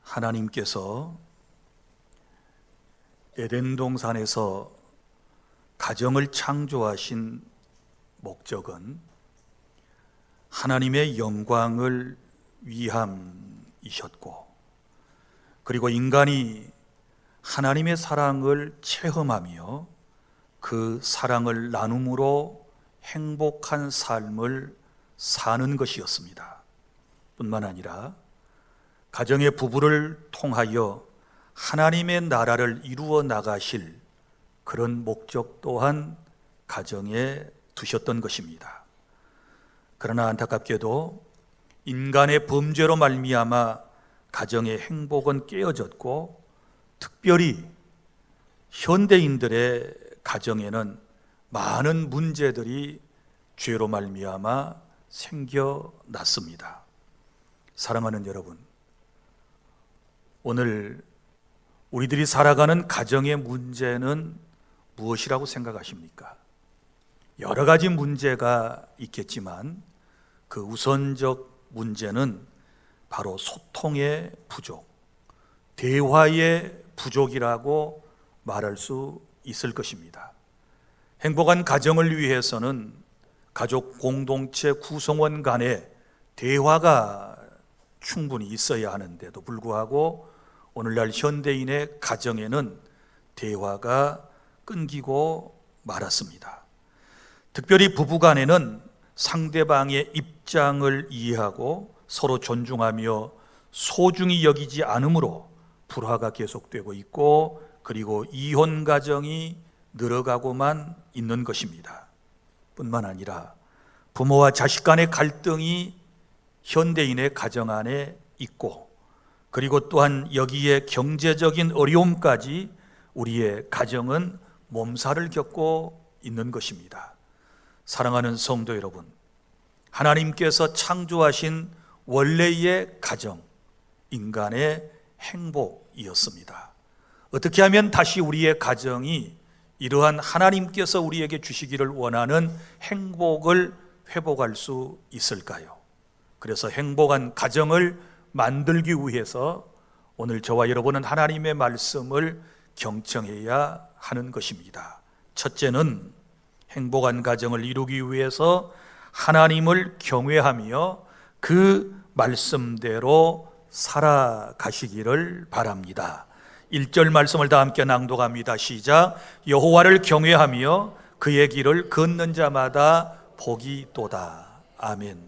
하나님께서 에덴 동산에서 가정을 창조하신 목적은 하나님의 영광을 위함이셨고, 그리고 인간이 하나님의 사랑을 체험하며 그 사랑을 나눔으로 행복한 삶을 사는 것이었습니다. 뿐만 아니라 가정의 부부를 통하여 하나님의 나라를 이루어 나가실 그런 목적 또한 가정에 두셨던 것입니다. 그러나 안타깝게도 인간의 범죄로 말미암아 가정의 행복은 깨어졌고, 특별히 현대인들의 가정에는 많은 문제들이 죄로 말미암아 생겨났습니다. 사랑하는 여러분, 오늘 우리들이 살아가는 가정의 문제는 무엇이라고 생각하십니까? 여러 가지 문제가 있겠지만 그 우선적 문제는 바로 소통의 부족, 대화의 부족이라고 말할 수 있을 것입니다. 행복한 가정을 위해서는 가족 공동체 구성원 간의 대화가 충분히 있어야 하는데도 불구하고 오늘날 현대인의 가정에는 대화가 끊기고 말았습니다. 특별히 부부간에는 상대방의 입장을 이해하고 서로 존중하며 소중히 여기지 않으므로 불화가 계속되고 있고, 그리고 이혼 가정이 늘어가고만 있는 것입니다. 뿐만 아니라 부모와 자식 간의 갈등이 현대인의 가정 안에 있고, 그리고 또한 여기에 경제적인 어려움까지 우리의 가정은 몸살을 겪고 있는 것입니다. 사랑하는 성도 여러분, 하나님께서 창조하신 원래의 가정, 인간의 행복이었습니다. 어떻게 하면 다시 우리의 가정이 이러한 하나님께서 우리에게 주시기를 원하는 행복을 회복할 수 있을까요? 그래서 행복한 가정을 만들기 위해서 오늘 저와 여러분은 하나님의 말씀을 경청해야 하는 것입니다. 첫째는 행복한 가정을 이루기 위해서 하나님을 경외하며 그 말씀대로 살아가시기를 바랍니다. 1절 말씀을 다 함께 낭독합니다. 시작. 여호와를 경외하며 그의 길을 걷는 자마다 복이 있도다. 아멘.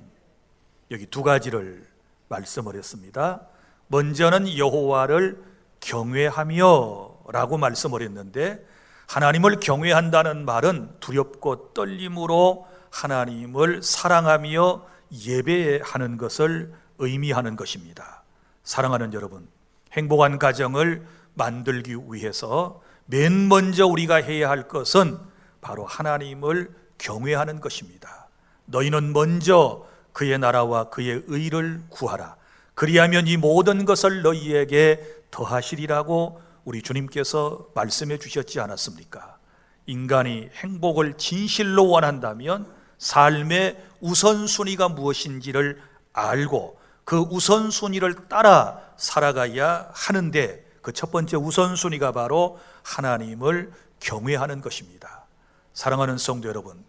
여기 두 가지를 말씀을 했습니다. 먼저는 여호와를 경외하며 라고 말씀을 했는데, 하나님을 경외한다는 말은 두렵고 떨림으로 하나님을 사랑하며 예배하는 것을 의미하는 것입니다. 사랑하는 여러분, 행복한 가정을 만들기 위해서 맨 먼저 우리가 해야 할 것은 바로 하나님을 경외하는 것입니다. 너희는 먼저 그의 나라와 그의 의를 구하라. 그리하면 이 모든 것을 너희에게 더하시리라고 우리 주님께서 말씀해 주셨지 않았습니까? 인간이 행복을 진실로 원한다면 삶의 우선순위가 무엇인지를 알고 그 우선순위를 따라 살아가야 하는데, 그 첫 번째 우선순위가 바로 하나님을 경외하는 것입니다. 사랑하는 성도 여러분,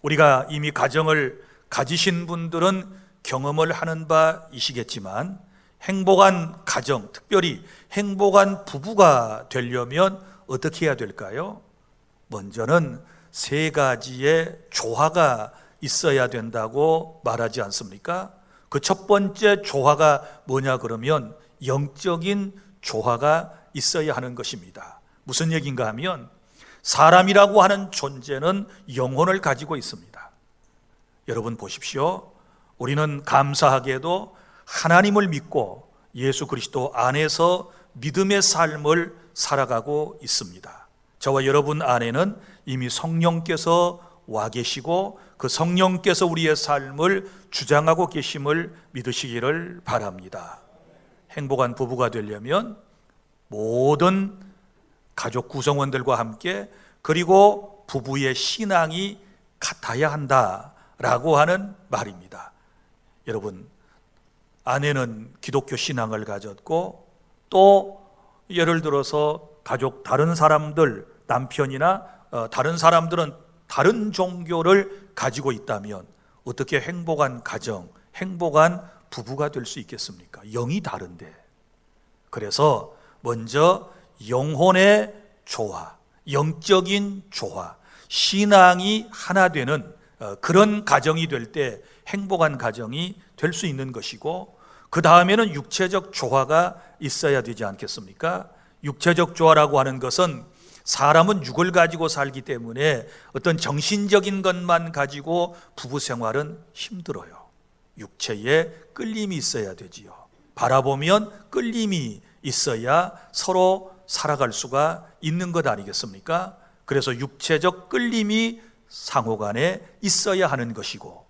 우리가 이미 가정을 가지신 분들은 경험을 하는 바이시겠지만, 행복한 가정, 특별히 행복한 부부가 되려면 어떻게 해야 될까요? 먼저는 세 가지의 조화가 있어야 된다고 말하지 않습니까? 그 첫 번째 조화가 뭐냐 그러면 영적인 조화가 있어야 하는 것입니다. 무슨 얘기인가 하면 사람이라고 하는 존재는 영혼을 가지고 있습니다. 여러분 보십시오. 우리는 감사하게도 하나님을 믿고 예수 그리스도 안에서 믿음의 삶을 살아가고 있습니다. 저와 여러분 안에는 이미 성령께서 와 계시고 그 성령께서 우리의 삶을 주장하고 계심을 믿으시기를 바랍니다. 행복한 부부가 되려면 모든 가족 구성원들과 함께, 그리고 부부의 신앙이 같아야 한다라고 하는 말입니다. 여러분, 아내는 기독교 신앙을 가졌고 또 예를 들어서 가족 다른 사람들, 남편이나 다른 사람들은 다른 종교를 가지고 있다면 어떻게 행복한 가정, 행복한 부부가 될 수 있겠습니까? 영이 다른데. 그래서 먼저 영혼의 조화, 영적인 조화, 신앙이 하나 되는 그런 가정이 될 때 행복한 가정이 될 수 있는 것이고, 그 다음에는 육체적 조화가 있어야 되지 않겠습니까? 육체적 조화라고 하는 것은 사람은 육을 가지고 살기 때문에 어떤 정신적인 것만 가지고 부부 생활은 힘들어요. 육체에 끌림이 있어야 되지요. 바라보면 끌림이 있어야 서로 살아갈 수가 있는 것 아니겠습니까? 그래서 육체적 끌림이 상호간에 있어야 하는 것이고,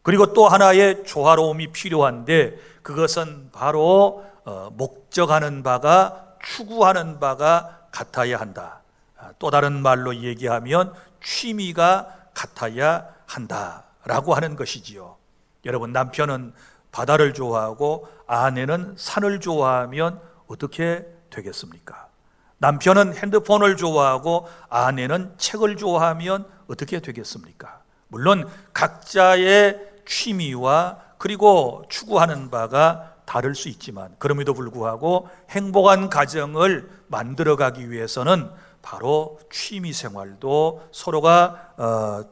그리고 또 하나의 조화로움이 필요한데 그것은 바로 목적하는 바가, 추구하는 바가 같아야 한다. 또 다른 말로 얘기하면 취미가 같아야 한다라고 하는 것이지요. 여러분, 남편은 바다를 좋아하고 아내는 산을 좋아하면 어떻게 되겠습니까? 남편은 핸드폰을 좋아하고 아내는 책을 좋아하면 어떻게 되겠습니까? 물론 각자의 취미와 그리고 추구하는 바가 다를 수 있지만, 그럼에도 불구하고 행복한 가정을 만들어가기 위해서는 바로 취미 생활도 서로가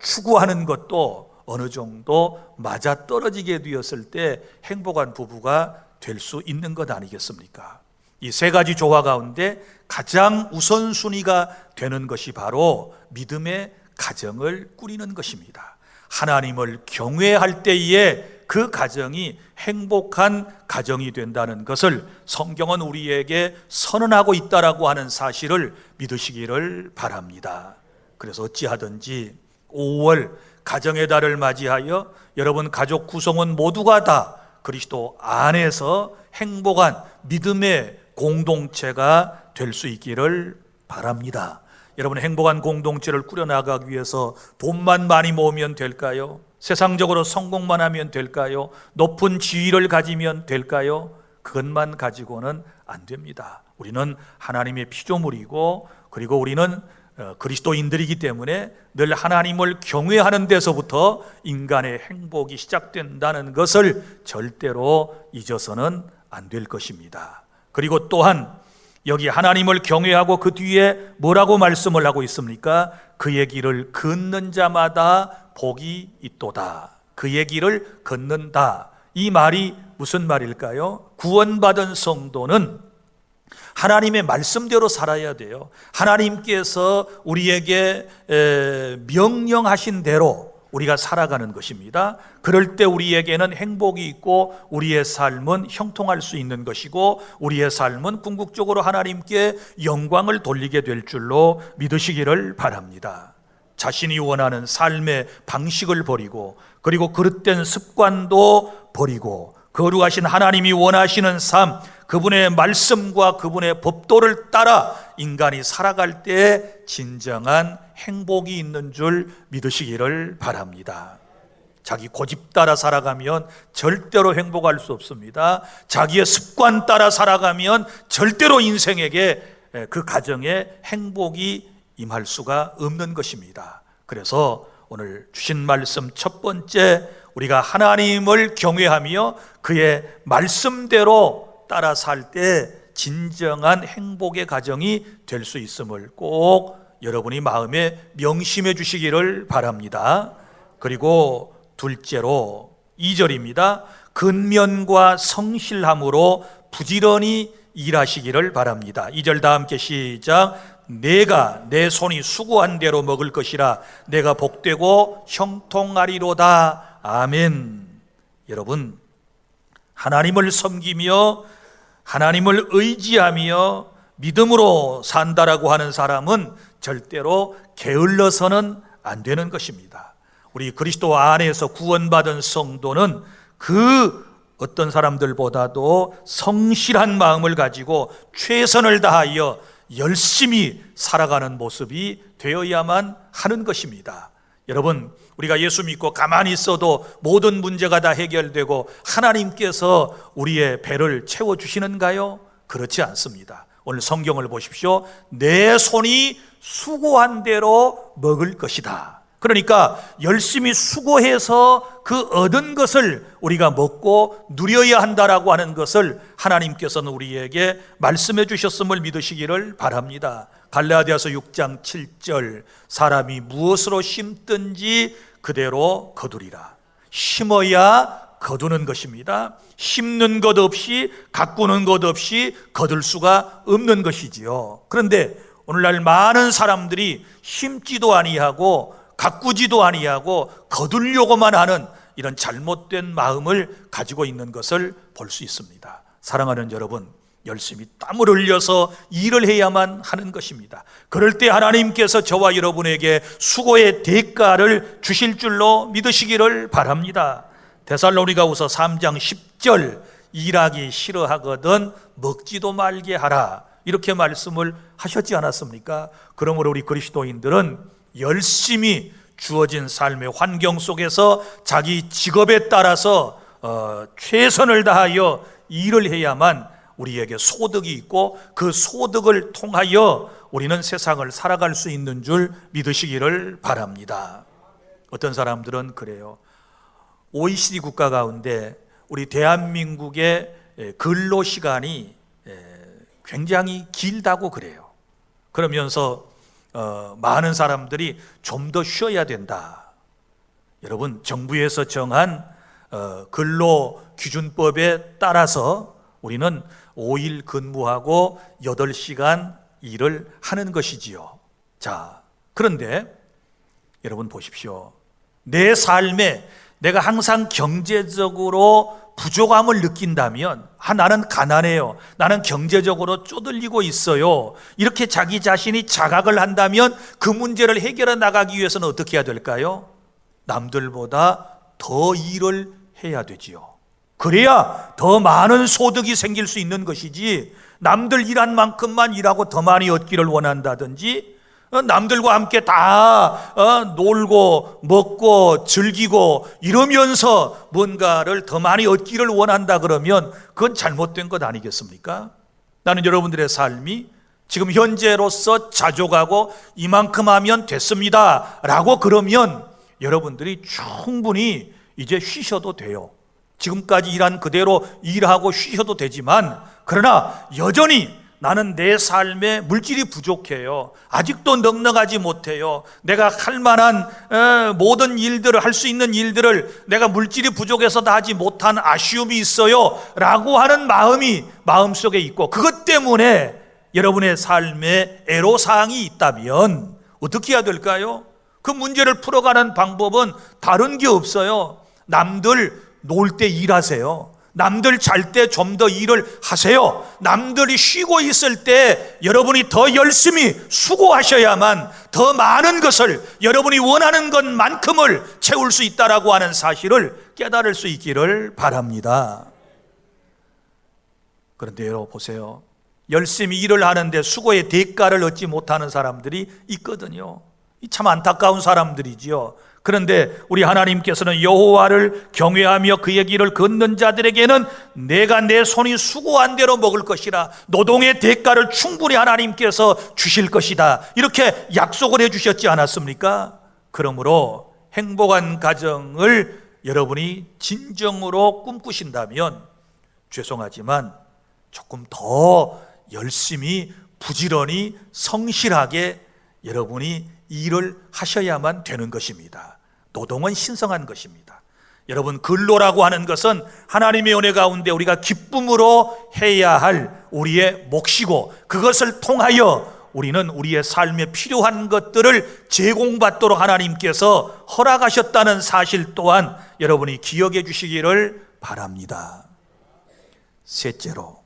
추구하는 것도 어느 정도 맞아떨어지게 되었을 때 행복한 부부가 될 수 있는 것 아니겠습니까? 이 세 가지 조화 가운데 가장 우선순위가 되는 것이 바로 믿음의 가정을 꾸리는 것입니다. 하나님을 경외할 때에 그 가정이 행복한 가정이 된다는 것을 성경은 우리에게 선언하고 있다라고 하는 사실을 믿으시기를 바랍니다. 그래서 어찌하든지 5월 가정의 달을 맞이하여 여러분 가족 구성원 모두가 다 그리스도 안에서 행복한 믿음의 공동체가 될 수 있기를 바랍니다. 여러분, 행복한 공동체를 꾸려나가기 위해서 돈만 많이 모으면 될까요? 세상적으로 성공만 하면 될까요? 높은 지위를 가지면 될까요? 그것만 가지고는 안 됩니다. 우리는 하나님의 피조물이고, 그리고 우리는 그리스도인들이기 때문에 늘 하나님을 경외하는 데서부터 인간의 행복이 시작된다는 것을 절대로 잊어서는 안 될 것입니다. 그리고 또한 여기 하나님을 경외하고 그 뒤에 뭐라고 말씀을 하고 있습니까? 그의 길을 걷는 자마다 복이 있도다. 그의 길을 걷는다. 이 말이 무슨 말일까요? 구원받은 성도는 하나님의 말씀대로 살아야 돼요. 하나님께서 우리에게 명령하신 대로 우리가 살아가는 것입니다. 그럴 때 우리에게는 행복이 있고 우리의 삶은 형통할 수 있는 것이고 우리의 삶은 궁극적으로 하나님께 영광을 돌리게 될 줄로 믿으시기를 바랍니다. 자신이 원하는 삶의 방식을 버리고, 그리고 그릇된 습관도 버리고, 거룩하신 하나님이 원하시는 삶, 그분의 말씀과 그분의 법도를 따라 인간이 살아갈 때 진정한 행복이 있는 줄 믿으시기를 바랍니다. 자기 고집 따라 살아가면 절대로 행복할 수 없습니다. 자기의 습관 따라 살아가면 절대로 인생에게, 그 가정에 행복이 임할 수가 없는 것입니다. 그래서 오늘 주신 말씀 첫 번째, 우리가 하나님을 경외하며 그의 말씀대로 따라 살 때 진정한 행복의 가정이 될 수 있음을 꼭 여러분이 마음에 명심해 주시기를 바랍니다. 그리고 둘째로 2절입니다. 근면과 성실함으로 부지런히 일하시기를 바랍니다. 2절 다 함께 시작. 내가 내 손이 수고한 대로 먹을 것이라 내가 복되고 형통하리로다. 아멘. 여러분, 하나님을 섬기며 하나님을 의지하며 믿음으로 산다라고 하는 사람은 절대로 게을러서는 안 되는 것입니다. 우리 그리스도 안에서 구원받은 성도는 그 어떤 사람들보다도 성실한 마음을 가지고 최선을 다하여 열심히 살아가는 모습이 되어야만 하는 것입니다. 여러분, 우리가 예수 믿고 가만히 있어도 모든 문제가 다 해결되고 하나님께서 우리의 배를 채워주시는가요? 그렇지 않습니다. 오늘 성경을 보십시오. 내 손이 수고한 대로 먹을 것이다. 그러니까 열심히 수고해서 그 얻은 것을 우리가 먹고 누려야 한다라고 하는 것을 하나님께서는 우리에게 말씀해 주셨음을 믿으시기를 바랍니다. 갈라디아서 6장 7절, 사람이 무엇으로 심든지 그대로 거두리라. 심어야 거두는 것입니다. 심는 것 없이 가꾸는 것 없이 거둘 수가 없는 것이지요. 그런데 오늘날 많은 사람들이 심지도 아니하고 가꾸지도 아니하고 거두려고만 하는 이런 잘못된 마음을 가지고 있는 것을 볼 수 있습니다. 사랑하는 여러분, 열심히 땀을 흘려서 일을 해야만 하는 것입니다. 그럴 때 하나님께서 저와 여러분에게 수고의 대가를 주실 줄로 믿으시기를 바랍니다. 데살로니가후서 3장 10절, 일하기 싫어하거든 먹지도 말게 하라, 이렇게 말씀을 하셨지 않았습니까? 그러므로 우리 그리스도인들은 열심히 주어진 삶의 환경 속에서 자기 직업에 따라서 최선을 다하여 일을 해야만 우리에게 소득이 있고 그 소득을 통하여 우리는 세상을 살아갈 수 있는 줄 믿으시기를 바랍니다. 어떤 사람들은 그래요. OECD 국가 가운데 우리 대한민국의 근로시간이 굉장히 길다고 그래요. 그러면서 많은 사람들이 좀 더 쉬어야 된다. 여러분, 정부에서 정한 근로기준법에 따라서 우리는 5일 근무하고 8시간 일을 하는 것이지요. 자, 그런데 여러분 보십시오. 내 삶에 내가 항상 경제적으로 부족함을 느낀다면, 나는 가난해요, 나는 경제적으로 쪼들리고 있어요, 이렇게 자기 자신이 자각을 한다면 그 문제를 해결해 나가기 위해서는 어떻게 해야 될까요? 남들보다 더 일을 해야 되지요. 그래야 더 많은 소득이 생길 수 있는 것이지, 남들 일한 만큼만 일하고 더 많이 얻기를 원한다든지, 남들과 함께 다 놀고 먹고 즐기고 이러면서 뭔가를 더 많이 얻기를 원한다 그러면 그건 잘못된 것 아니겠습니까? 나는 여러분들의 삶이 지금 현재로서 자족하고 이만큼 하면 됐습니다 라고 그러면 여러분들이 충분히 이제 쉬셔도 돼요. 지금까지 일한 그대로 일하고 쉬셔도 되지만, 그러나 여전히 나는 내 삶에 물질이 부족해요, 아직도 넉넉하지 못해요, 내가 할 만한 모든 일들을, 할 수 있는 일들을 내가 물질이 부족해서 다 하지 못한 아쉬움이 있어요 라고 하는 마음이 마음속에 있고, 그것 때문에 여러분의 삶에 애로사항이 있다면 어떻게 해야 될까요? 그 문제를 풀어가는 방법은 다른 게 없어요. 남들 놀 때 일하세요. 남들 잘 때 좀 더 일을 하세요. 남들이 쉬고 있을 때 여러분이 더 열심히 수고하셔야만 더 많은 것을, 여러분이 원하는 것만큼을 채울 수 있다라고 하는 사실을 깨달을 수 있기를 바랍니다. 그런데 여러분 보세요. 열심히 일을 하는데 수고의 대가를 얻지 못하는 사람들이 있거든요. 참 안타까운 사람들이지요. 그런데 우리 하나님께서는 여호와를 경외하며 그의 길을 걷는 자들에게는 내가 내 손이 수고한 대로 먹을 것이라, 노동의 대가를 충분히 하나님께서 주실 것이다, 이렇게 약속을 해주셨지 않았습니까? 그러므로 행복한 가정을 여러분이 진정으로 꿈꾸신다면 죄송하지만 조금 더 열심히 부지런히 성실하게 여러분이 일을 하셔야만 되는 것입니다. 노동은 신성한 것입니다. 여러분, 근로라고 하는 것은 하나님의 은혜 가운데 우리가 기쁨으로 해야 할 우리의 몫이고, 그것을 통하여 우리는 우리의 삶에 필요한 것들을 제공받도록 하나님께서 허락하셨다는 사실 또한 여러분이 기억해 주시기를 바랍니다. 셋째로,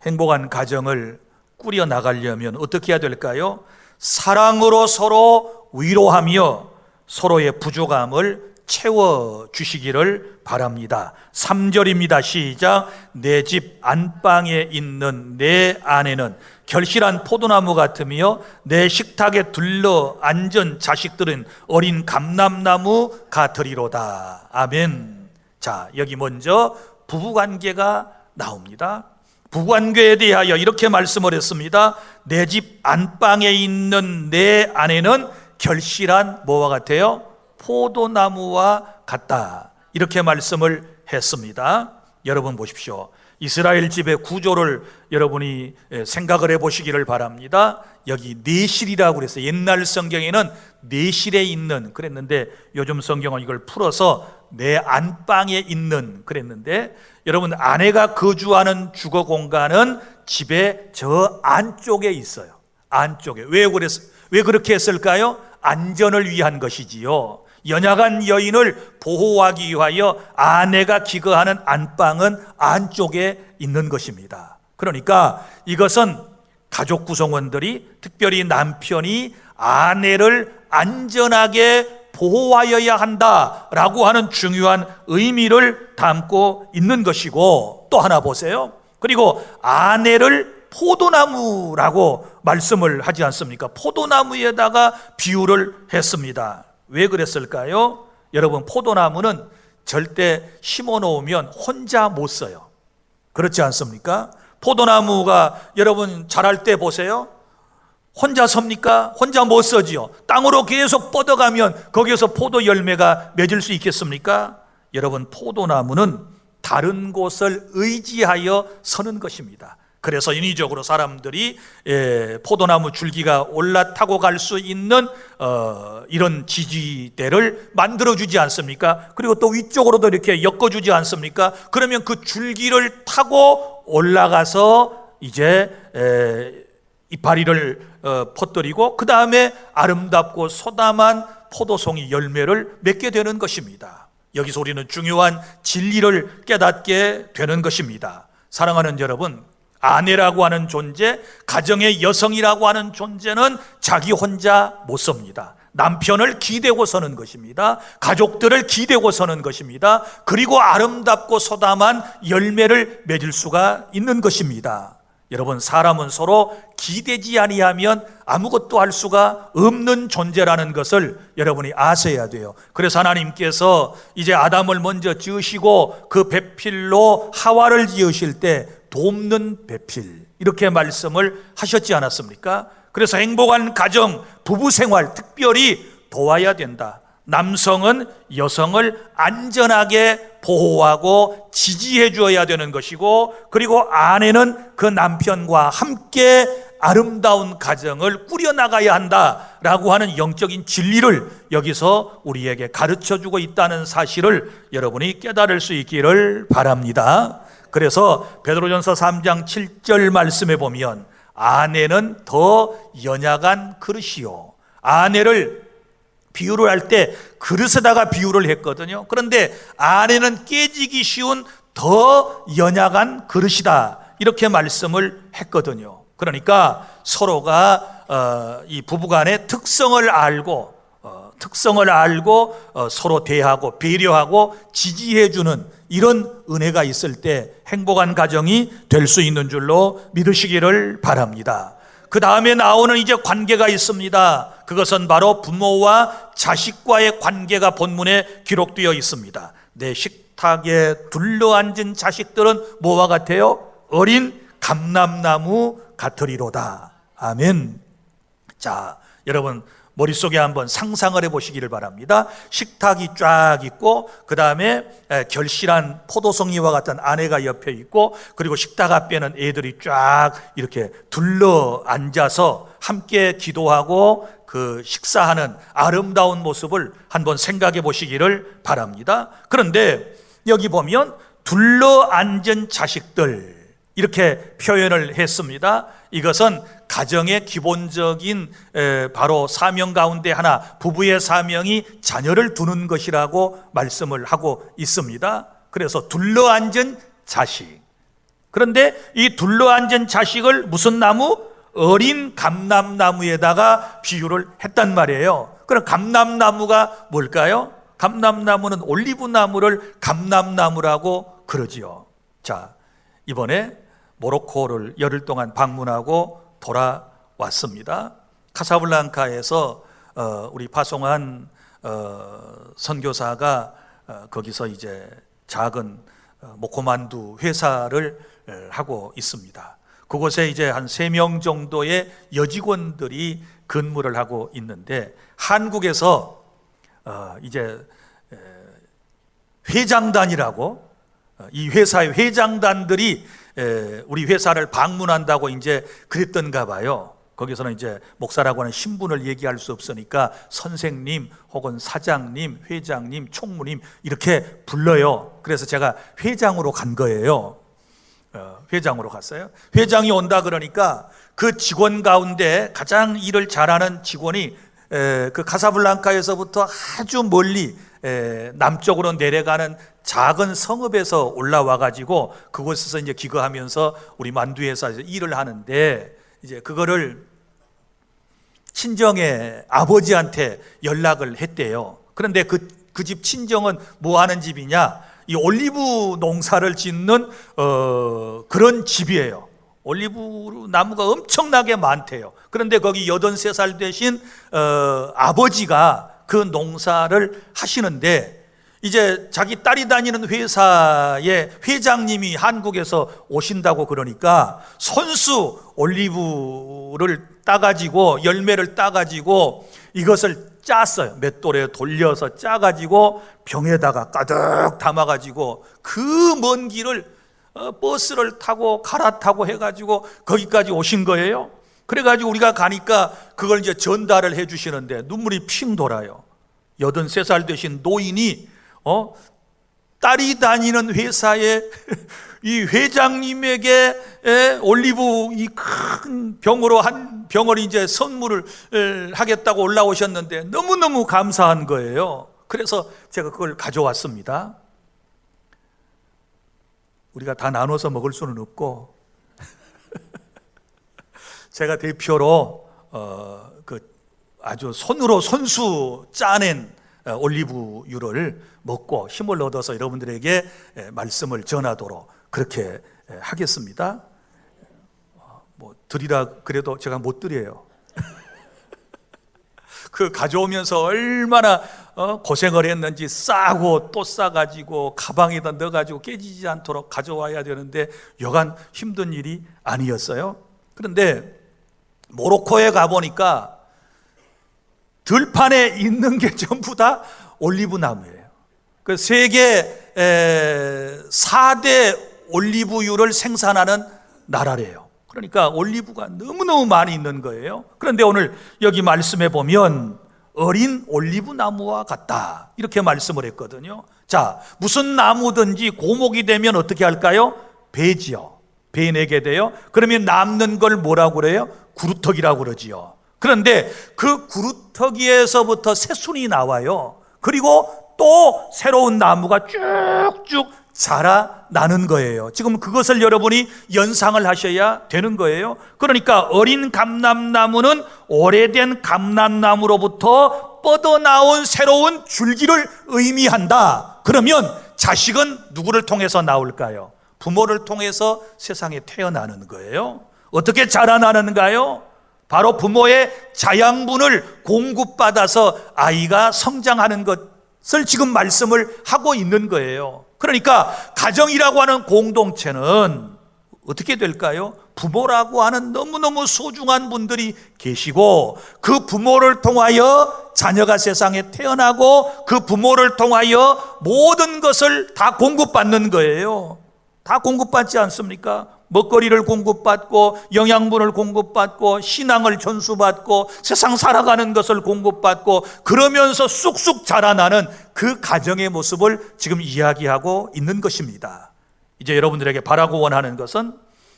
행복한 가정을 꾸려 나가려면 어떻게 해야 될까요? 사랑으로 서로 위로하며 서로의 부족함을 채워주시기를 바랍니다. 3절입니다. 시작. 내 집 안방에 있는 내 아내는 결실한 포도나무 같으며 내 식탁에 둘러 앉은 자식들은 어린 감람나무 같으리로다. 아멘. 자, 여기 먼저 부부관계가 나옵니다. 부관교에 대하여 이렇게 말씀을 했습니다. 내 집 안방에 있는 내 아내는 결실한 뭐와 같아요? 포도나무와 같다. 이렇게 말씀을 했습니다. 여러분 보십시오. 이스라엘 집의 구조를 여러분이 생각을 해보시기를 바랍니다. 여기 내실이라고 그랬어요. 옛날 성경에는 내실에 있는 그랬는데 요즘 성경은 이걸 풀어서 내 안방에 있는 그랬는데, 여러분 아내가 거주하는 주거 공간은 집의 저 안쪽에 있어요. 안쪽에. 왜 그렇게 했을까요? 안전을 위한 것이지요. 연약한 여인을 보호하기 위하여 아내가 기거하는 안방은 안쪽에 있는 것입니다. 그러니까 이것은 가족 구성원들이, 특별히 남편이 아내를 안전하게 보호하여야 한다라고 하는 중요한 의미를 담고 있는 것이고, 또 하나 보세요. 그리고 아내를 포도나무라고 말씀을 하지 않습니까? 포도나무에다가 비유를 했습니다. 왜 그랬을까요? 여러분, 포도나무는 절대 심어 놓으면 혼자 못 써요. 그렇지 않습니까? 포도나무가 여러분 자랄 때 보세요. 혼자 섭니까? 혼자 못 서지요. 땅으로 계속 뻗어가면 거기에서 포도 열매가 맺을 수 있겠습니까? 여러분, 포도나무는 다른 곳을 의지하여 서는 것입니다. 그래서 인위적으로 사람들이 포도나무 줄기가 올라타고 갈 수 있는 이런 지지대를 만들어주지 않습니까? 그리고 또 위쪽으로도 이렇게 엮어주지 않습니까? 그러면 그 줄기를 타고 올라가서 이제 이파리를 퍼뜨리고 그 다음에 아름답고 소담한 포도송이 열매를 맺게 되는 것입니다. 여기서 우리는 중요한 진리를 깨닫게 되는 것입니다. 사랑하는 여러분, 아내라고 하는 존재, 가정의 여성이라고 하는 존재는 자기 혼자 못 섭니다. 남편을 기대고 서는 것입니다. 가족들을 기대고 서는 것입니다. 그리고 아름답고 소담한 열매를 맺을 수가 있는 것입니다. 여러분, 사람은 서로 기대지 아니하면 아무것도 할 수가 없는 존재라는 것을 여러분이 아셔야 돼요. 그래서 하나님께서 이제 아담을 먼저 지으시고 그 배필로 하와를 지으실 때 돕는 배필, 이렇게 말씀을 하셨지 않았습니까? 그래서 행복한 가정, 부부 생활 특별히 도와야 된다. 남성은 여성을 안전하게 보호하고 지지해 주어야 되는 것이고, 그리고 아내는 그 남편과 함께 아름다운 가정을 꾸려나가야 한다라고 하는 영적인 진리를 여기서 우리에게 가르쳐주고 있다는 사실을 여러분이 깨달을 수 있기를 바랍니다. 그래서 베드로전서 3장 7절 말씀에 보면 아내는 더 연약한 그릇이요, 아내를 비유를 할 때 그릇에다가 비유를 했거든요. 그런데 아내는 깨지기 쉬운 더 연약한 그릇이다, 이렇게 말씀을 했거든요. 그러니까 서로가 이 부부간의 특성을 알고 서로 대하고 배려하고 지지해주는 이런 은혜가 있을 때 행복한 가정이 될 수 있는 줄로 믿으시기를 바랍니다. 그 다음에 나오는 이제 관계가 있습니다. 그것은 바로 부모와 자식과의 관계가 본문에 기록되어 있습니다. 내 식탁에 둘러앉은 자식들은 뭐와 같아요? 어린 감람나무 같으리로다. 아멘. 자, 여러분 머릿속에 한번 상상을 해보시기를 바랍니다. 식탁이 쫙 있고 그 다음에 결실한 포도송이와 같은 아내가 옆에 있고, 그리고 식탁 앞에는 애들이 쫙 이렇게 둘러 앉아서 함께 기도하고 그 식사하는 아름다운 모습을 한번 생각해 보시기를 바랍니다. 그런데 여기 보면 둘러 앉은 자식들, 이렇게 표현을 했습니다. 이것은 가정의 기본적인 바로 사명 가운데 하나, 부부의 사명이 자녀를 두는 것이라고 말씀을 하고 있습니다. 그래서 둘러앉은 자식. 그런데 이 둘러앉은 자식을 무슨 나무? 어린 감람나무에다가 비유를 했단 말이에요. 그럼 감람나무가 뭘까요? 감람나무는 올리브나무를 감람나무라고 그러지요. 자, 이번에 모로코를 열흘 동안 방문하고 돌아왔습니다. 카사블랑카에서 우리 파송한 선교사가 거기서 이제 작은 모코만두 회사를 하고 있습니다. 그곳에 이제 한 3명 정도의 여직원들이 근무를 하고 있는데, 한국에서 이제 회장단이라고, 이 회사의 회장단들이 우리 회사를 방문한다고 이제 그랬던가 봐요. 거기서는 이제 목사라고 하는 신분을 얘기할 수 없으니까 선생님 혹은 사장님, 회장님, 총무님 이렇게 불러요. 그래서 제가 회장으로 간 거예요. 회장으로 갔어요. 회장이 온다 그러니까 그 직원 가운데 가장 일을 잘하는 직원이 그 카사블랑카에서부터 아주 멀리 남쪽으로 내려가는 작은 성읍에서 올라와 가지고 그곳에서 이제 기거하면서 우리 만두 회사에서 일을 하는데, 이제 그거를 친정의 아버지한테 연락을 했대요. 그런데 그 집 친정은 뭐 하는 집이냐? 이 올리브 농사를 짓는 그런 집이에요. 올리브 나무가 엄청나게 많대요. 그런데 거기 83살 되신 아버지가 그 농사를 하시는데, 이제 자기 딸이 다니는 회사의 회장님이 한국에서 오신다고 그러니까 손수 올리브를 따가지고, 열매를 따가지고 이것을 짰어요. 맷돌에 돌려서 짜가지고 병에다가 가득 담아가지고 그 먼 길을 버스를 타고 갈아타고 해가지고 거기까지 오신 거예요. 그래가지고 우리가 가니까 그걸 이제 전달을 해주시는데 눈물이 핑 돌아요. 83살 되신 노인이 딸이 다니는 회사에 이 회장님에게 올리브 이 큰 병으로 한 병을 이제 선물을 하겠다고 올라오셨는데 너무너무 감사한 거예요. 그래서 제가 그걸 가져왔습니다. 우리가 다 나눠서 먹을 수는 없고 제가 대표로 그 아주 손으로 손수 짜낸 올리브유를 먹고 힘을 얻어서 여러분들에게 말씀을 전하도록 그렇게 하겠습니다. 뭐 드리라 그래도 제가 못 드려요. 그 가져오면서 얼마나 고생을 했는지 싸고 또 싸가지고 가방에다 넣어가지고 깨지지 않도록 가져와야 되는데 여간 힘든 일이 아니었어요. 그런데 모로코에 가보니까 들판에 있는 게 전부 다 올리브 나무예요. 그 세계 4대 올리브유를 생산하는 나라래요. 그러니까 올리브가 너무너무 많이 있는 거예요. 그런데 오늘 여기 말씀해 보면 어린 올리브 나무와 같다 이렇게 말씀을 했거든요. 자, 무슨 나무든지 고목이 되면 어떻게 할까요? 베지요. 베내게 돼요. 그러면 남는 걸 뭐라고 그래요? 구루터기라고 그러지요. 그런데 그 구루터기에서부터 새순이 나와요. 그리고 또 새로운 나무가 쭉쭉 자라나는 거예요. 지금 그것을 여러분이 연상을 하셔야 되는 거예요. 그러니까 어린 감람나무는 오래된 감람나무로부터 뻗어나온 새로운 줄기를 의미한다. 그러면 자식은 누구를 통해서 나올까요? 부모를 통해서 세상에 태어나는 거예요. 어떻게 자라나는가요? 바로 부모의 자양분을 공급받아서 아이가 성장하는 것을 지금 말씀을 하고 있는 거예요. 그러니까 가정이라고 하는 공동체는 어떻게 될까요? 부모라고 하는 너무너무 소중한 분들이 계시고 그 부모를 통하여 자녀가 세상에 태어나고 그 부모를 통하여 모든 것을 다 공급받는 거예요. 다 공급받지 않습니까? 먹거리를 공급받고 영양분을 공급받고 신앙을 전수받고 세상 살아가는 것을 공급받고 그러면서 쑥쑥 자라나는 그 가정의 모습을 지금 이야기하고 있는 것입니다. 이제 여러분들에게 바라고 원하는 것은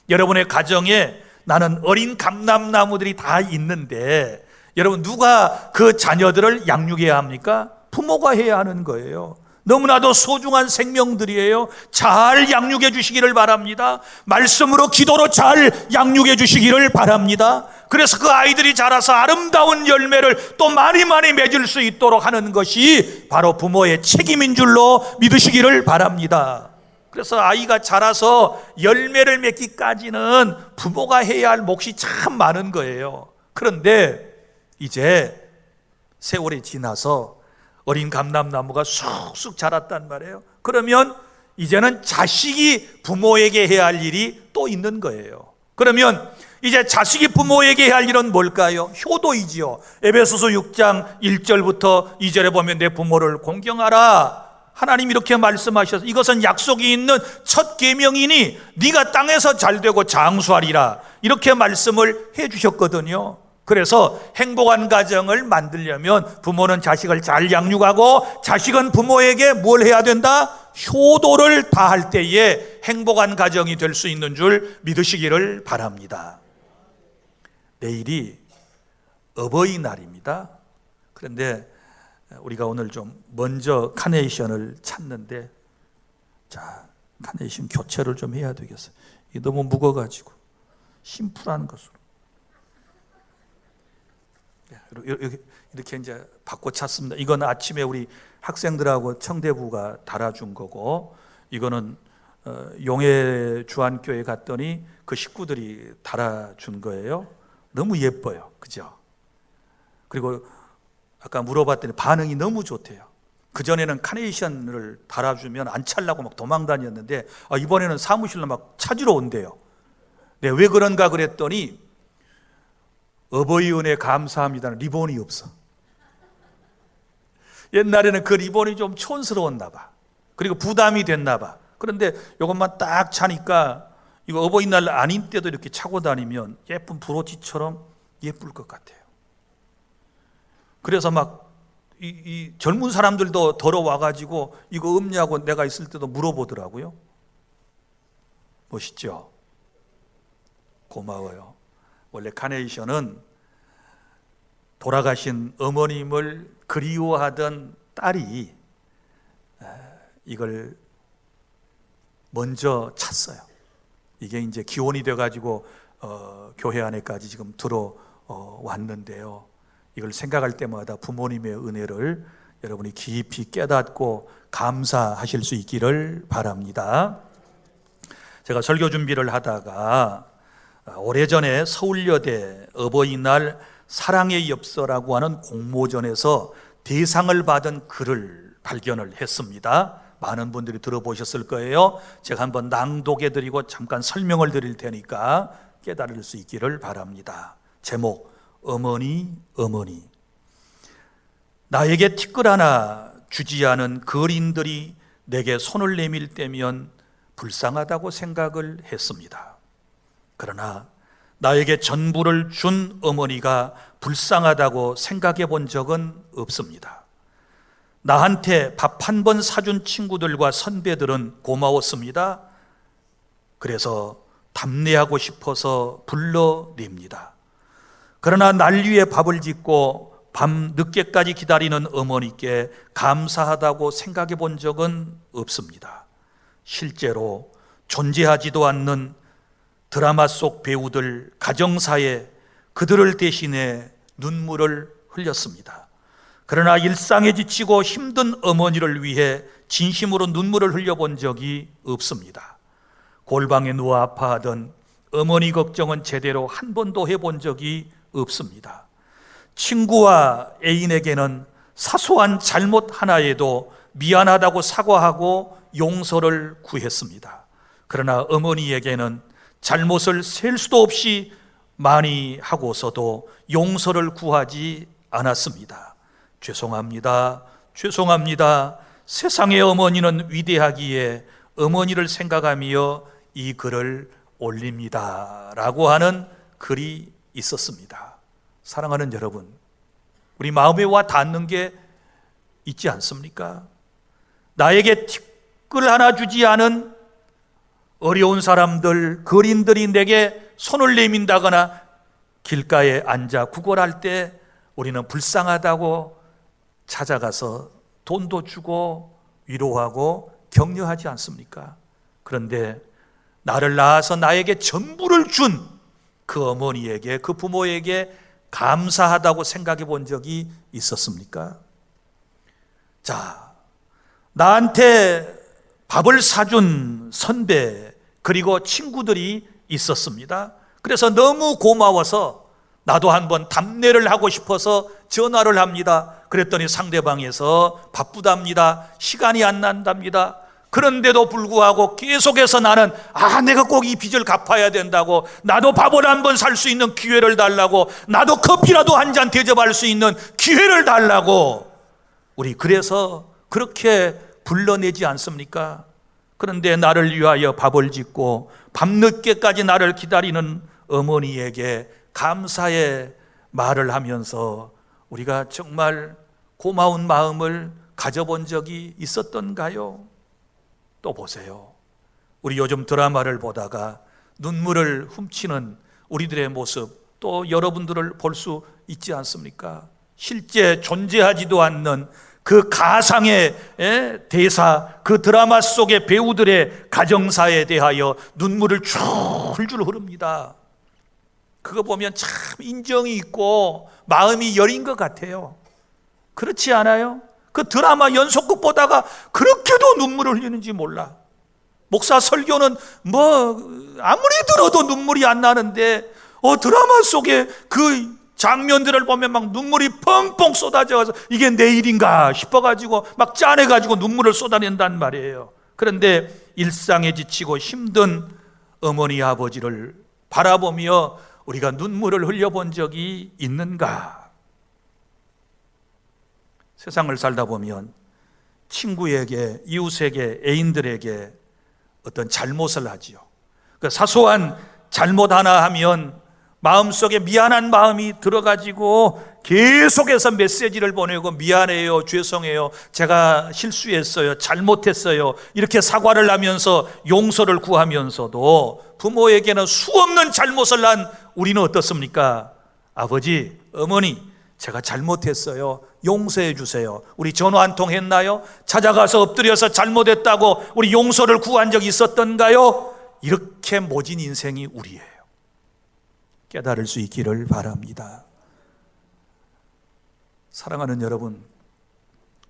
여러분의 가정에 나는 어린 감람나무들이 다 있는데 여러분 누가 그 자녀들을 양육해야 합니까? 부모가 해야 하는 거예요. 너무나도 소중한 생명들이에요. 잘 양육해 주시기를 바랍니다. 말씀으로 기도로 잘 양육해 주시기를 바랍니다. 그래서 그 아이들이 자라서 아름다운 열매를 또 많이 맺을 수 있도록 하는 것이 바로 부모의 책임인 줄로 믿으시기를 바랍니다. 그래서 아이가 자라서 열매를 맺기까지는 부모가 해야 할 몫이 참 많은 거예요. 그런데 이제 세월이 지나서 어린 감람나무가 쑥쑥 자랐단 말이에요. 그러면 이제는 자식이 부모에게 해야 할 일이 또 있는 거예요. 그러면 이제 자식이 부모에게 해야 할 일은 뭘까요? 효도이지요. 에베소서 6장 1절부터 2절에 보면 내 부모를 공경하라. 하나님 이렇게 말씀하셔서 이것은 약속이 있는 첫 계명이니 네가 땅에서 잘되고 장수하리라, 이렇게 말씀을 해 주셨거든요. 그래서 행복한 가정을 만들려면 부모는 자식을 잘 양육하고 자식은 부모에게 뭘 해야 된다? 효도를 다할 때에 행복한 가정이 될 수 있는 줄 믿으시기를 바랍니다. 내일이 어버이날입니다. 그런데 우리가 오늘 좀 먼저 카네이션을 찾는데, 자, 카네이션 교체를 좀 해야 되겠어요. 이게 너무 무거워가지고 심플한 것으로 이렇게 이제 바꿔 찾습니다. 이건 아침에 우리 학생들하고 청대부가 달아준 거고, 이거는 용해 주안교회 갔더니 그 식구들이 달아준 거예요. 너무 예뻐요, 그죠? 그리고 아까 물어봤더니 반응이 너무 좋대요. 그전에는 카네이션을 달아주면 안 찰라고 막 도망 다녔는데 이번에는 사무실로 막 찾으러 온대요. 네, 왜 그런가 그랬더니 어버이 은혜 감사합니다는 리본이 없어. 옛날에는 그 리본이 좀 촌스러웠나 봐. 그리고 부담이 됐나 봐. 그런데 이것만 딱 차니까 이거 어버이날 아닌 때도 이렇게 차고 다니면 예쁜 브로치처럼 예쁠 것 같아요. 그래서 막 이 젊은 사람들도 들어와가지고 이거 없냐고 내가 있을 때도 물어보더라고요. 멋있죠? 고마워요. 원래 카네이션은 돌아가신 어머님을 그리워하던 딸이 이걸 먼저 찼어요. 이게 이제 기원이 돼가지고 교회 안에까지 지금 들어왔는데요. 이걸 생각할 때마다 부모님의 은혜를 여러분이 깊이 깨닫고 감사하실 수 있기를 바랍니다. 제가 설교 준비를 하다가 오래전에 서울여대 어버이날 사랑의 엽서라고 하는 공모전에서 대상을 받은 글을 발견을 했습니다. 많은 분들이 들어보셨을 거예요. 제가 한번 낭독해드리고 잠깐 설명을 드릴 테니까 깨달을 수 있기를 바랍니다. 제목, 어머니 어머니. 나에게 티끌 하나 주지 않은 거린들이 내게 손을 내밀 때면 불쌍하다고 생각을 했습니다. 그러나 나에게 전부를 준 어머니가 불쌍하다고 생각해 본 적은 없습니다. 나한테 밥 한 번 사준 친구들과 선배들은 고마웠습니다. 그래서 답례하고 싶어서 불러냅니다. 그러나 날 위해 밥을 짓고 밤 늦게까지 기다리는 어머니께 감사하다고 생각해 본 적은 없습니다. 실제로 존재하지도 않는 드라마 속 배우들, 가정사에 그들을 대신해 눈물을 흘렸습니다. 그러나 일상에 지치고 힘든 어머니를 위해 진심으로 눈물을 흘려본 적이 없습니다. 골방에 누워 아파하던 어머니 걱정은 제대로 한 번도 해본 적이 없습니다. 친구와 애인에게는 사소한 잘못 하나에도 미안하다고 사과하고 용서를 구했습니다. 그러나 어머니에게는 잘못을 셀 수도 없이 많이 하고서도 용서를 구하지 않았습니다. 죄송합니다. 죄송합니다. 세상의 어머니는 위대하기에 어머니를 생각하며 이 글을 올립니다. 라고 하는 글이 있었습니다. 사랑하는 여러분, 우리 마음에 와 닿는 게 있지 않습니까? 나에게 티끌 하나 주지 않은 어려운 사람들, 거린들이 내게 손을 내민다거나 길가에 앉아 구걸할 때 우리는 불쌍하다고 찾아가서 돈도 주고 위로하고 격려하지 않습니까? 그런데 나를 낳아서 나에게 전부를 준 그 어머니에게, 그 부모에게 감사하다고 생각해 본 적이 있었습니까? 자, 나한테 밥을 사준 선배 그리고 친구들이 있었습니다. 그래서 너무 고마워서 나도 한번 답례를 하고 싶어서 전화를 합니다. 그랬더니 상대방에서 바쁘답니다. 시간이 안 난답니다. 그런데도 불구하고 계속해서 나는 내가 꼭 이 빚을 갚아야 된다고, 나도 밥을 한 번 살 수 있는 기회를 달라고, 나도 커피라도 한 잔 대접할 수 있는 기회를 달라고, 우리 그래서 그렇게 불러내지 않습니까? 그런데 나를 위하여 밥을 짓고 밤늦게까지 나를 기다리는 어머니에게 감사의 말을 하면서 우리가 정말 고마운 마음을 가져본 적이 있었던가요? 또 보세요. 우리 요즘 드라마를 보다가 눈물을 훔치는 우리들의 모습, 또 여러분들을 볼 수 있지 않습니까? 실제 존재하지도 않는 그 가상의 대사, 그 드라마 속의 배우들의 가정사에 대하여 눈물을 줄줄 흐릅니다. 그거 보면 참 인정이 있고 마음이 여린 것 같아요. 그렇지 않아요? 그 드라마 연속극 보다가 그렇게도 눈물을 흘리는지 몰라. 목사 설교는 아무리 들어도 눈물이 안 나는데 드라마 속에 그 장면들을 보면 막 눈물이 펑펑 쏟아져서 이게 내 일인가 싶어가지고 막 짠해가지고 눈물을 쏟아낸단 말이에요. 그런데 일상에 지치고 힘든 어머니 아버지를 바라보며 우리가 눈물을 흘려본 적이 있는가? 세상을 살다 보면 친구에게, 이웃에게, 애인들에게 어떤 잘못을 하지요. 그 사소한 잘못 하나 하면 마음속에 미안한 마음이 들어가지고 계속해서 메시지를 보내고 미안해요, 죄송해요, 제가 실수했어요, 잘못했어요, 이렇게 사과를 하면서 용서를 구하면서도 부모에게는 수없는 잘못을 한 우리는 어떻습니까? 아버지, 어머니, 제가 잘못했어요, 용서해 주세요. 우리 전화 한 통 했나요? 찾아가서 엎드려서 잘못했다고 우리 용서를 구한 적이 있었던가요? 이렇게 모진 인생이 우리예요. 깨달을 수 있기를 바랍니다. 사랑하는 여러분,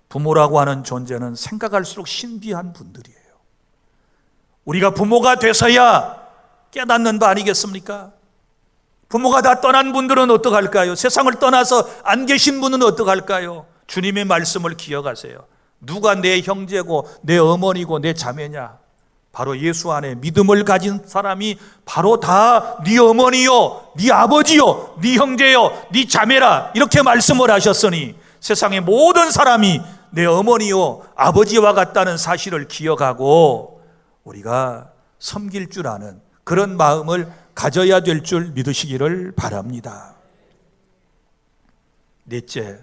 부모라고 하는 존재는 생각할수록 신비한 분들이에요. 우리가 부모가 돼서야 깨닫는 바 아니겠습니까? 부모가 다 떠난 분들은 어떡할까요? 세상을 떠나서 안 계신 분은 어떡할까요? 주님의 말씀을 기억하세요. 누가 내 형제고 내 어머니고 내 자매냐? 바로 예수 안에 믿음을 가진 사람이 바로 다 네 어머니요, 네 아버지요, 네 형제요, 네 자매라, 이렇게 말씀을 하셨으니 세상의 모든 사람이 내 어머니요, 아버지와 같다는 사실을 기억하고 우리가 섬길 줄 아는 그런 마음을 가져야 될 줄 믿으시기를 바랍니다. 넷째,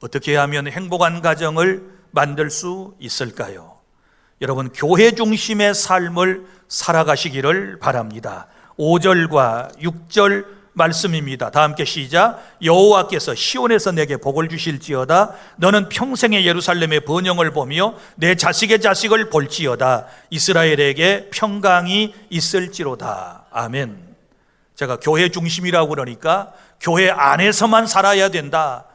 어떻게 하면 행복한 가정을 만들 수 있을까요? 여러분, 교회 중심의 삶을 살아가시기를 바랍니다. 5절과 6절 말씀입니다. 다 함께 시작. 여호와께서 시온에서 내게 복을 주실지어다. 너는 평생에 예루살렘의 번영을 보며 내 자식의 자식을 볼지어다. 이스라엘에게 평강이 있을지로다. 아멘. 제가 교회 중심이라고 그러니까 교회 안에서만 살아야 된다,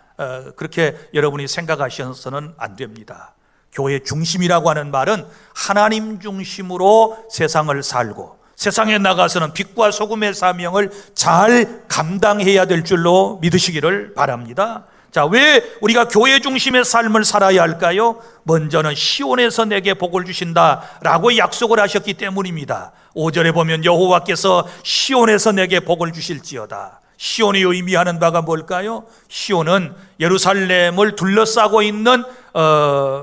그렇게 여러분이 생각하셔서는 안 됩니다. 교회 중심이라고 하는 말은 하나님 중심으로 세상을 살고 세상에 나가서는 빛과 소금의 사명을 잘 감당해야 될 줄로 믿으시기를 바랍니다. 자, 왜 우리가 교회 중심의 삶을 살아야 할까요? 먼저는 시온에서 내게 복을 주신다라고 약속을 하셨기 때문입니다. 5절에 보면 여호와께서 시온에서 내게 복을 주실지어다. 시온이 의미하는 바가 뭘까요? 시온은 예루살렘을 둘러싸고 있는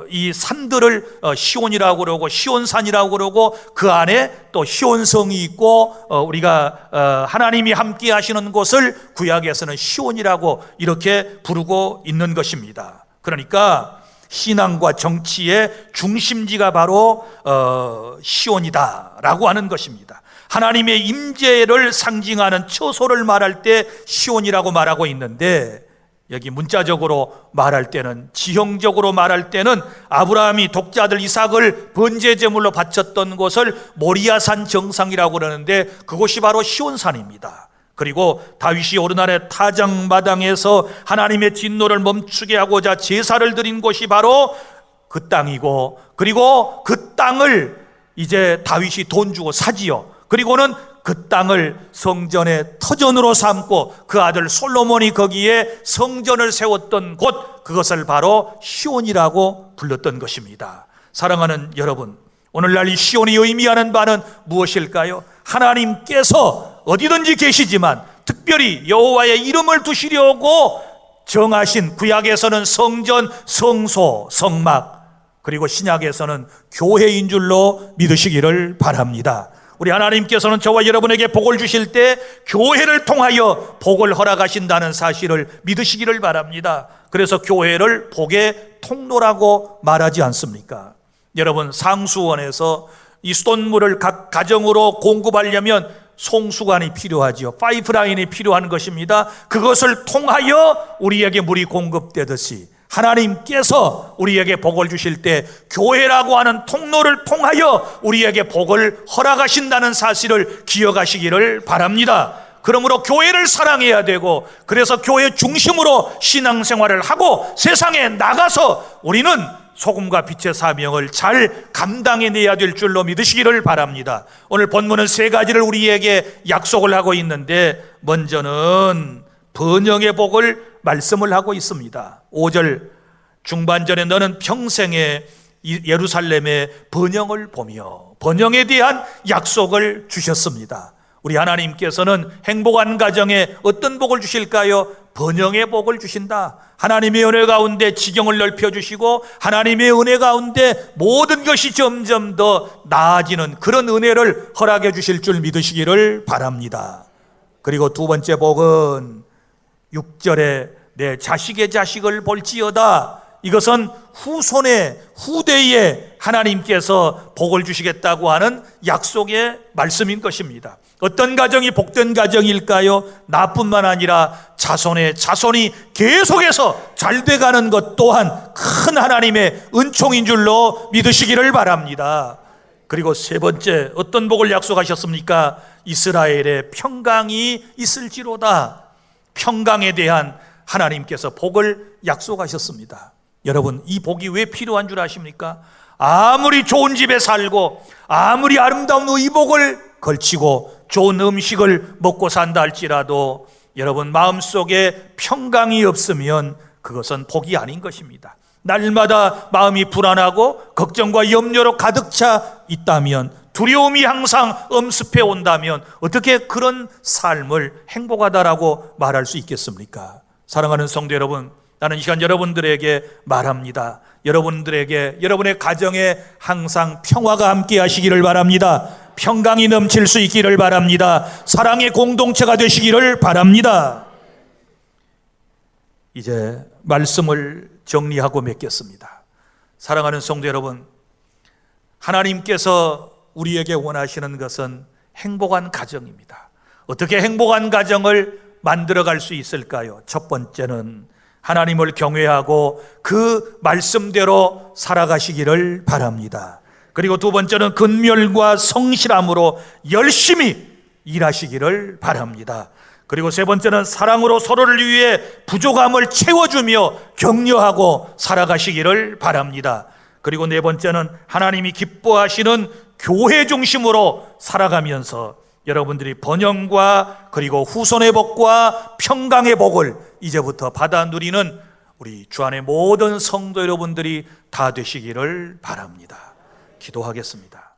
이 산들을 시온이라고 그러고 시온산이라고 그러고 그 안에 또 시온성이 있고 우리가 하나님이 함께 하시는 곳을 구약에서는 시온이라고 이렇게 부르고 있는 것입니다. 그러니까 신앙과 정치의 중심지가 바로 시온이다라고 하는 것입니다. 하나님의 임재를 상징하는 처소를 말할 때 시온이라고 말하고 있는데, 여기 문자적으로 말할 때는, 지형적으로 말할 때는 아브라함이 독자들 이삭을 번제 제물로 바쳤던 곳을 모리아산 정상이라고 그러는데 그곳이 바로 시온산입니다. 그리고 다윗이 오르날의 타작마당에서 하나님의 진노를 멈추게 하고자 제사를 드린 곳이 바로 그 땅이고, 그리고 그 땅을 이제 다윗이 돈 주고 사지요. 그리고는 그 땅을 성전의 터전으로 삼고 그 아들 솔로몬이 거기에 성전을 세웠던 곳, 그것을 바로 시온이라고 불렀던 것입니다. 사랑하는 여러분, 오늘날 이 시온이 의미하는 바는 무엇일까요? 하나님께서 어디든지 계시지만 특별히 여호와의 이름을 두시려고 정하신, 구약에서는 성전, 성소, 성막, 그리고 신약에서는 교회인 줄로 믿으시기를 바랍니다. 우리 하나님께서는 저와 여러분에게 복을 주실 때 교회를 통하여 복을 허락하신다는 사실을 믿으시기를 바랍니다. 그래서 교회를 복의 통로라고 말하지 않습니까? 여러분, 상수원에서 이 수돗물을 각 가정으로 공급하려면 송수관이 필요하지요. 파이프라인이 필요한 것입니다. 그것을 통하여 우리에게 물이 공급되듯이 하나님께서 우리에게 복을 주실 때 교회라고 하는 통로를 통하여 우리에게 복을 허락하신다는 사실을 기억하시기를 바랍니다. 그러므로 교회를 사랑해야 되고, 그래서 교회 중심으로 신앙생활을 하고 세상에 나가서 우리는 소금과 빛의 사명을 잘 감당해내야 될 줄로 믿으시기를 바랍니다. 오늘 본문은 세 가지를 우리에게 약속을 하고 있는데, 먼저는 번영의 복을 말씀을 하고 있습니다. 5절 중반전에 너는 평생에 예루살렘의 번영을 보며, 번영에 대한 약속을 주셨습니다. 우리 하나님께서는 행복한 가정에 어떤 복을 주실까요? 번영의 복을 주신다. 하나님의 은혜 가운데 지경을 넓혀주시고 하나님의 은혜 가운데 모든 것이 점점 더 나아지는 그런 은혜를 허락해 주실 줄 믿으시기를 바랍니다. 그리고 두 번째 복은 6절에 내 자식의 자식을 볼지어다. 이것은 후대에 하나님께서 복을 주시겠다고 하는 약속의 말씀인 것입니다. 어떤 가정이 복된 가정일까요? 나뿐만 아니라 자손의 자손이 계속해서 잘 돼가는 것 또한 큰 하나님의 은총인 줄로 믿으시기를 바랍니다. 그리고 세 번째, 어떤 복을 약속하셨습니까? 이스라엘의 평강이 있을지로다. 평강에 대한 하나님께서 복을 약속하셨습니다. 여러분, 이 복이 왜 필요한 줄 아십니까? 아무리 좋은 집에 살고 아무리 아름다운 의복을 걸치고 좋은 음식을 먹고 산다 할지라도 여러분, 마음속에 평강이 없으면 그것은 복이 아닌 것입니다. 날마다 마음이 불안하고 걱정과 염려로 가득 차 있다면, 두려움이 항상 엄습해 온다면 어떻게 그런 삶을 행복하다라고 말할 수 있겠습니까? 사랑하는 성도 여러분, 나는 이 시간 여러분들에게 말합니다. 여러분들에게, 여러분의 가정에 항상 평화가 함께 하시기를 바랍니다. 평강이 넘칠 수 있기를 바랍니다. 사랑의 공동체가 되시기를 바랍니다. 이제 말씀을 정리하고 맺겠습니다. 사랑하는 성도 여러분, 하나님께서 우리에게 원하시는 것은 행복한 가정입니다. 어떻게 행복한 가정을 만들어갈 수 있을까요? 첫 번째는 하나님을 경외하고 그 말씀대로 살아가시기를 바랍니다. 그리고 두 번째는 근면과 성실함으로 열심히 일하시기를 바랍니다. 그리고 세 번째는 사랑으로 서로를 위해 부족함을 채워주며 격려하고 살아가시기를 바랍니다. 그리고 네 번째는 하나님이 기뻐하시는 교회 중심으로 살아가면서 여러분들이 번영과 그리고 후손의 복과 평강의 복을 이제부터 받아 누리는 우리 주 안의 모든 성도 여러분들이 다 되시기를 바랍니다. 기도하겠습니다.